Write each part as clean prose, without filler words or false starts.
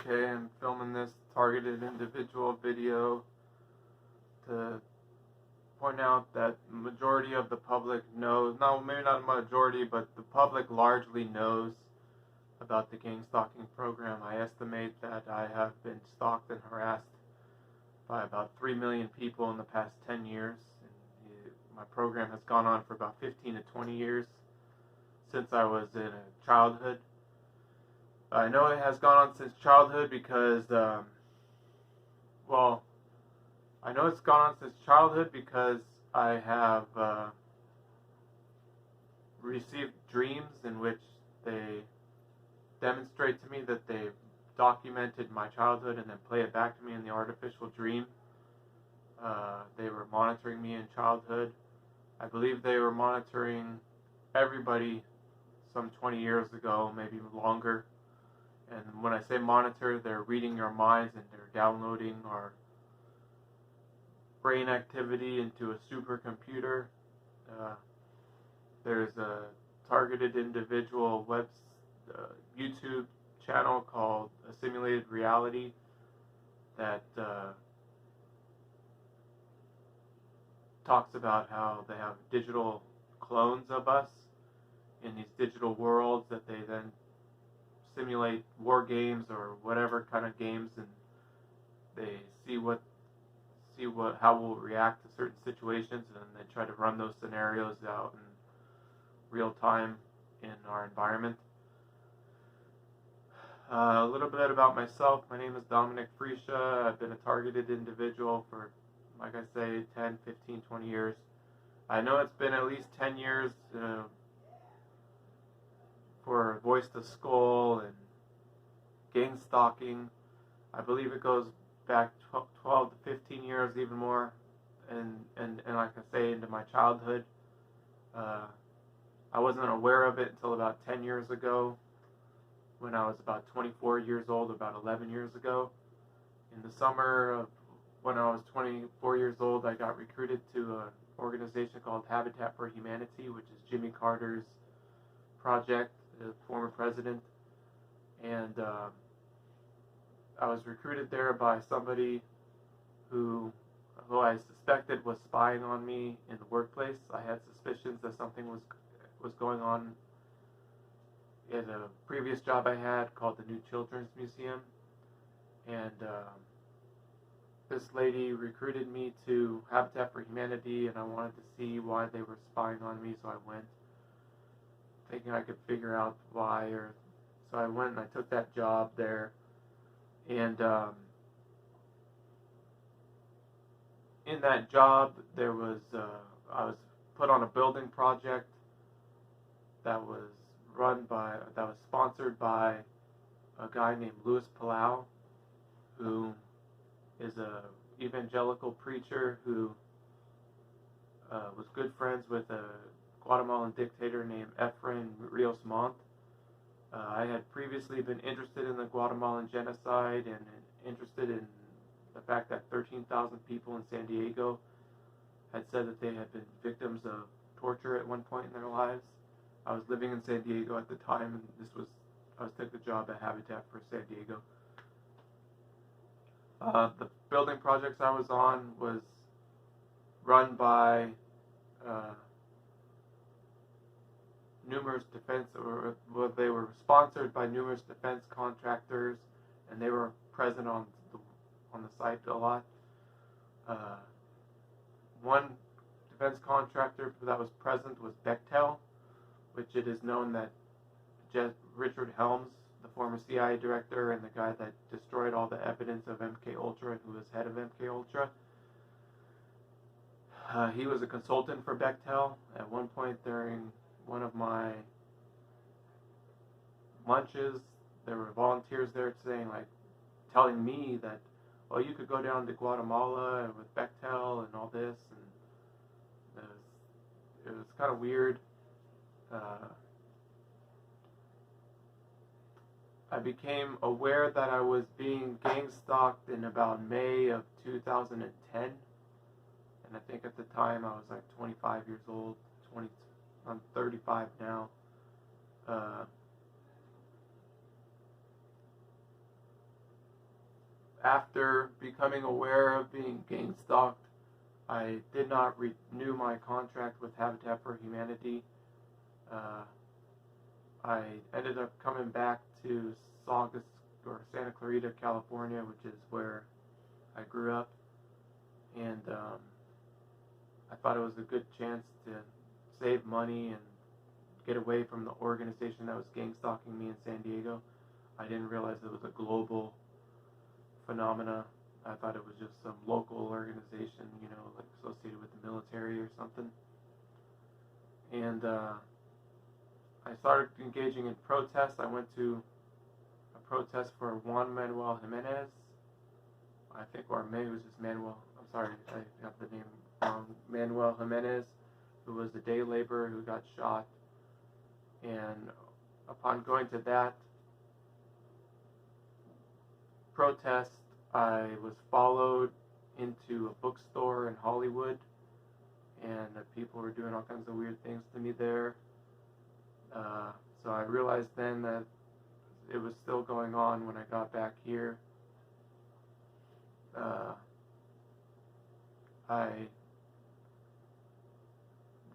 Okay, I'm filming this targeted individual video to point out that the majority of the public knows, no, maybe not a majority, but the public largely knows about the gang stalking program. I estimate that I have been stalked and harassed by about 3 million people in the past 10 years. And my program has gone on for about 15 to 20 years since I was in childhood. I know it has gone on since childhood because, I know it's gone on since childhood because I have received dreams in which they demonstrate to me that they've documented my childhood and then play it back to me in the artificial dream. They were monitoring me in childhood. I believe they were monitoring everybody some 20 years ago, maybe longer. And when I say monitor, they're reading your minds and they're downloading our brain activity into a supercomputer. There's a targeted individual YouTube channel called A Simulated Reality that talks about how they have digital clones of us in these digital worlds that they then simulate war games or whatever kind of games, and they see how we'll react to certain situations, and they try to run those scenarios out in real time in our environment. A little bit about myself. My name is Dominic Friscia. I've been a targeted individual for, like I say, 10, 15, 20 years. I know it's been at least 10 years for Voice to Skull and gang stalking. I believe it goes back 12 to 15 years, even more, and like I say, into my childhood. I wasn't aware of it until about 10 years ago, when I was about 24 years old, about 11 years ago. In the summer of when I was 24 years old, I got recruited to an organization called Habitat for Humanity, which is Jimmy Carter's project, the former president. And I was recruited there by somebody who I suspected was spying on me in the workplace. I had suspicions that something was going on at a previous job I had called the New Children's Museum. And this lady recruited me to Habitat for Humanity, and I wanted to see why they were spying on me, so I went, thinking I could figure out why. So I went and I took that job there, and in that job there was I was put on a building project that was sponsored by a guy named Louis Palau, who is a evangelical preacher who was good friends with a Guatemalan dictator named Efrain Rios Montt. I had previously been interested in the Guatemalan genocide and interested in the fact that 13,000 people in San Diego had said that they had been victims of torture at one point in their lives. I was living in San Diego at the time, and I took the job at Habitat for San Diego. The building projects I was on was run by numerous defense, they were sponsored by numerous defense contractors, and they were present on the site a lot. One defense contractor that was present was Bechtel, which it is known that Richard Helms, the former CIA director and the guy that destroyed all the evidence of MK-Ultra, who was head of MK-Ultra, he was a consultant for Bechtel. At one point during one of my lunches, there were volunteers there telling me that, well, you could go down to Guatemala with Bechtel and all this, and it was kind of weird. I became aware that I was being gang stalked in about May of 2010, and I think at the time I was like 25 years old. I'm 35 now. after becoming aware of being gang stalked, I did not renew my contract with Habitat for Humanity. I ended up coming back to Saugus or Santa Clarita, California, which is where I grew up, and I thought it was a good chance to save money and get away from the organization that was gang stalking me in San Diego. I didn't realize it was a global phenomena. I thought it was just some local organization, you know, like associated with the military or something. And I started engaging in protests. I went to a protest for Juan Manuel Jimenez. I think, or maybe it was just Manuel. I'm sorry, I got the name wrong. Manuel Jimenez, who was a day laborer who got shot. And upon going to that protest, I was followed into a bookstore in Hollywood, and people were doing all kinds of weird things to me there. So I realized then that it was still going on when I got back here. I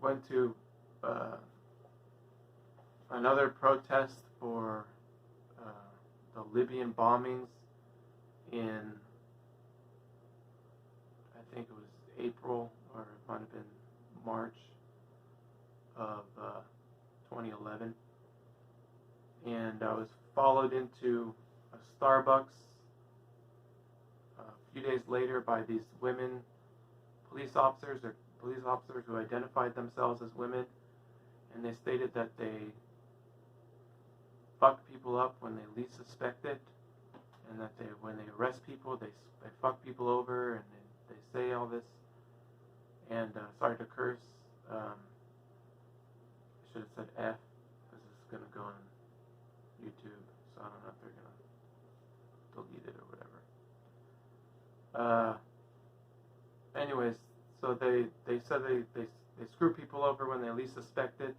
went to another protest for the Libyan bombings in, I think it was April, or it might have been March of 2011. And I was followed into a Starbucks a few days later by these women police officers who identified themselves as women, and they stated that they fuck people up when they least suspect it, and that when they arrest people, they fuck people over, and they say all this. And sorry to curse. I should have said F, because it's going to go on YouTube, so I don't know if they're going to delete it or whatever. Anyways, so they said they screw people over when they least suspect it.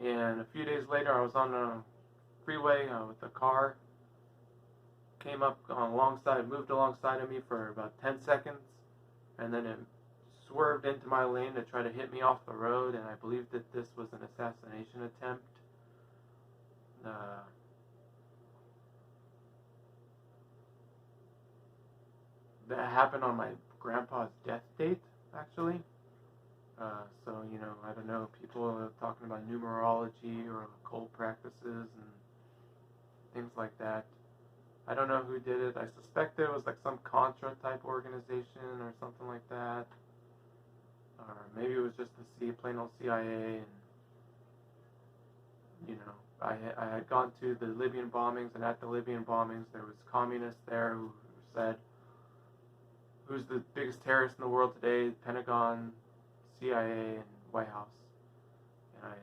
And a few days later, I was on a freeway with a car. Came up moved alongside of me for about 10 seconds, and then it swerved into my lane to try to hit me off the road, and I believe that this was an assassination attempt. That happened on my grandpa's death date, actually. So, you know, I don't know, people are talking about numerology or occult practices and things like that. I don't know who did it. I suspect it was like some Contra type organization or something like that. Or maybe it was just the plain old CIA. And, you know, I had gone to the Libyan bombings, and at the Libyan bombings there was communists there who said, who's the biggest terrorist in the world today? Pentagon, CIA, and White House. And I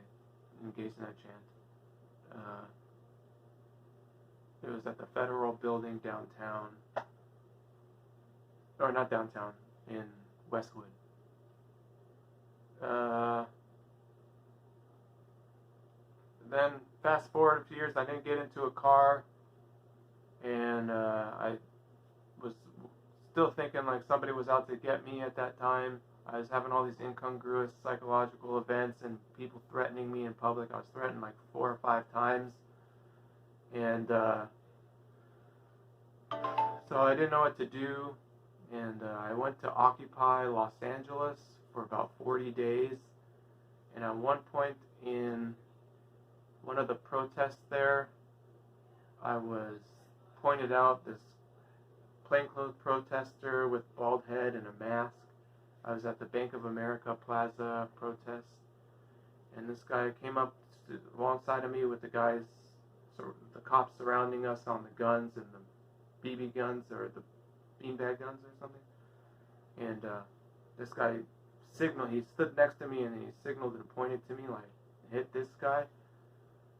engaged in that chant. It was at the Federal Building downtown, or not downtown, in Westwood. Then fast forward a few years, I didn't get into a car, and I was still thinking like somebody was out to get me at that time. I was having all these incongruous psychological events and people threatening me in public. I was threatened like 4 or 5 times. And so I didn't know what to do. And I went to Occupy Los Angeles for about 40 days. And at one point in one of the protests there, I was pointed out this plainclothes protester with bald head and a mask. I was at the Bank of America Plaza protest, and this guy came up alongside of me with the cops surrounding us on the guns and the BB guns or the beanbag guns or something. And this guy he stood next to me and he signaled and pointed to me like, hit this guy.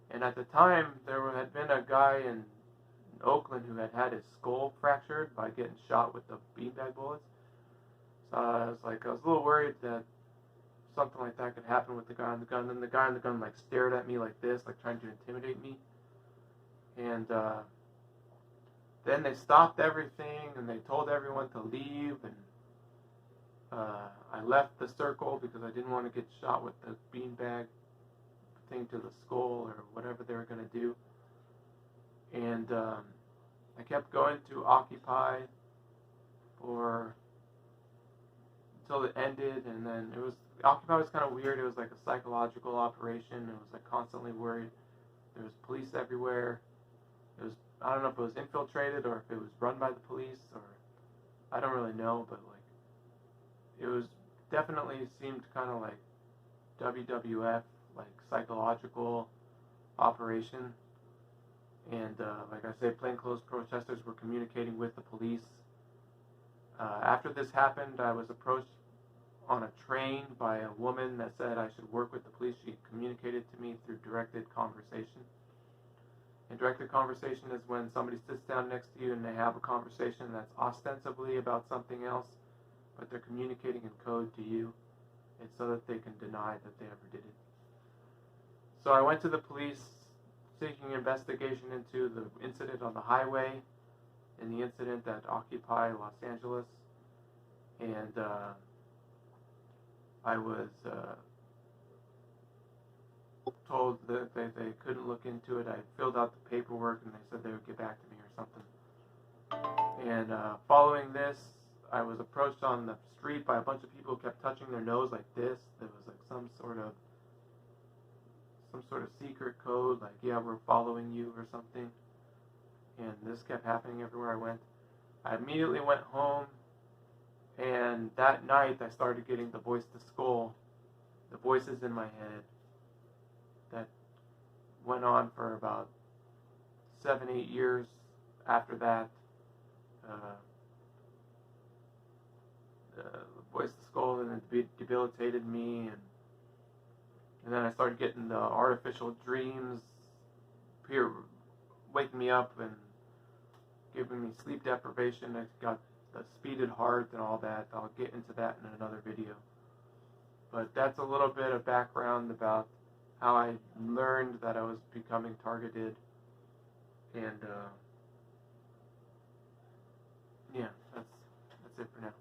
And at the time, there had been a guy in Oakland who had his skull fractured by getting shot with the beanbag bullets. So I was a little worried that something like that could happen with the guy on the gun. And the guy on the gun like stared at me like this, like trying to intimidate me. And then they stopped everything and they told everyone to leave, and I left the circle because I didn't want to get shot with the beanbag thing to the skull or whatever they were going to do. And I kept going to Occupy until it ended, and then Occupy was kind of weird. It was like a psychological operation. It was like constantly worried. There was police everywhere. I don't know if it was infiltrated or if it was run by the police, or I don't really know, but like it was definitely seemed kind of like WWF, like psychological operation. And like I say, plainclothes protesters were communicating with the police. After this happened, I was approached on a train by a woman that said I should work with the police. She communicated to me through directed conversation. And directed conversation is when somebody sits down next to you and they have a conversation that's ostensibly about something else, but they're communicating in code to you. It's so that they can deny that they ever did it. So I went to the police seeking investigation into the incident on the highway and the incident at Occupy Los Angeles. And I was told that they couldn't look into it. I filled out the paperwork and they said they would get back to me or something. And following this, I was approached on the street by a bunch of people who kept touching their nose like this. There was like some sort of secret code, like, yeah, we're following you or something. And this kept happening everywhere I went. I immediately went home, and that night I started getting the voice to skull, the voices in my head that went on for about 7-8 years after that. The voice to skull, and it debilitated me, and then I started getting the artificial dreams here, waking me up and giving me sleep deprivation. I got the speeded heart and all that. I'll get into that in another video. But that's a little bit of background about how I learned that I was becoming targeted. And yeah, that's it for now.